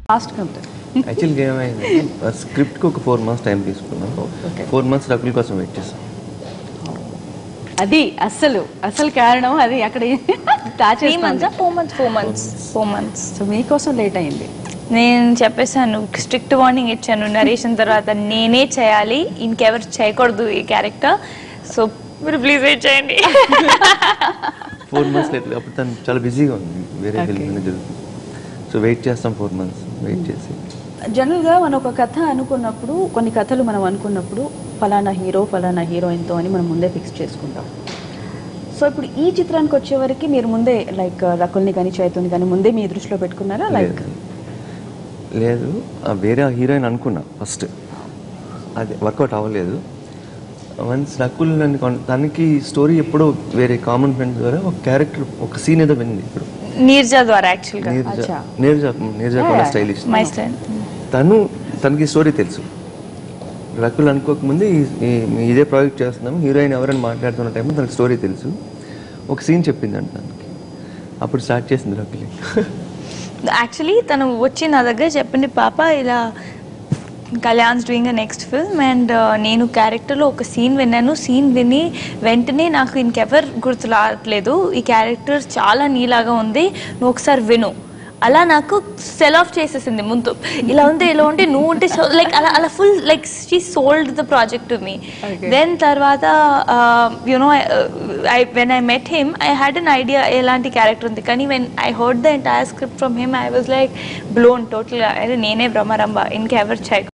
ఫాస్ట్గా ఉంటుంది. యాక్చువల్గా ఏమైంది, స్క్రిప్ట్కి ఒక 4 months టైం తీసుకున్నాను. 4 months రకుల్ కోసం వెయిట్ చేస్తాను. అది అసలు కారణం అది అక్కడ 4 months. సో మీకోసం లేట్ అయింది. నేను చెప్పేసాను, స్ట్రిక్ట్ వార్నింగ్ ఇచ్చాను నరేషన్ తర్వాత, నేనే చేయాలి, ఇంకెవరు చేయకూడదు ఈ క్యారెక్టర్. సో మీరు ప్లీజ్ వెయిట్ చేయండి. 4 months లేట్. అప్పుడు తను చాలా బిజీగా ఉంది, వేరే ఫిల్మ్ జరుగుతుంది. సో వెయిట్ చేస్తాం 4 months వెయిట్ చేసి. జనరల్గా మనం ఒక కథ అనుకున్నప్పుడు, కొన్ని కథలు మనం అనుకున్నప్పుడు ఫలానా హీరో ఫలానా హీరోయిన్తో అని మనం ముందే ఫిక్స్ చేసుకుంటాం. సో ఇప్పుడు ఈ చిత్రానికి వచ్చేవరకు మీరు ముందే లైక్ రకుల్ని కానీ చైతన్యని కానీ ముందే మీ దృష్టిలో పెట్టుకున్నారా? లైక్ లేదు, వేరే హీరోయిన్ అనుకున్నా ఫస్ట్, అది వర్కౌట్ అవ్వలేదు. వన్స్ రకుల్ తనకి స్టోరీ ఎప్పుడో వేరే కామన్ ఫ్రెండ్స్ ద్వారా ఒక క్యారెక్టర్, ఒక సీన్ ఏదో వింది. ఇప్పుడు నీర్జా ద్వారా యాక్చువల్గా నీర్జా కూడా స్టైలిష్ తనకి స్టోరీ తెలుసు. రకుల్ అనుకోకముందు ఇదే ప్రాజెక్ట్ చేస్తున్నాము, హీరోయిన్ ఎవరైనా మాట్లాడుతున్న టైంలో తనకి స్టోరీ తెలుసు. ఒక సీన్ చెప్పిందంట తనకి, అప్పుడు స్టార్ట్ చేసింది రకుల్. యాక్చువల్లీ తను వచ్చి నా దగ్గర చెప్పింది, పాప ఇలా Kalyan's doing a next film and నేను క్యారెక్టర్లో ఒక సీన్ విన్నాను. సీన్ విని వెంటనే నాకు ఇంకెవరు గుర్తు రావట్లేదు, ఈ క్యారెక్టర్ చాలా నీలాగా ఉంది, నువ్వు ఒకసారి విను. అలా నాకు సెల్ ఆఫ్ చేసేసింది ముందు. ఇలా ఉంటే నువ్వు ఉంటే లైక్ అలా full like she sold the project to me. Then తర్వాత you know when I met him I had an idea ఎలాంటి క్యారెక్టర్ ఉంది, కానీ when I heard the entire script from him I was like blown టోటల్గా. నేనే బ్రహ్మరంభ, ఇంకెవరు చేయకు.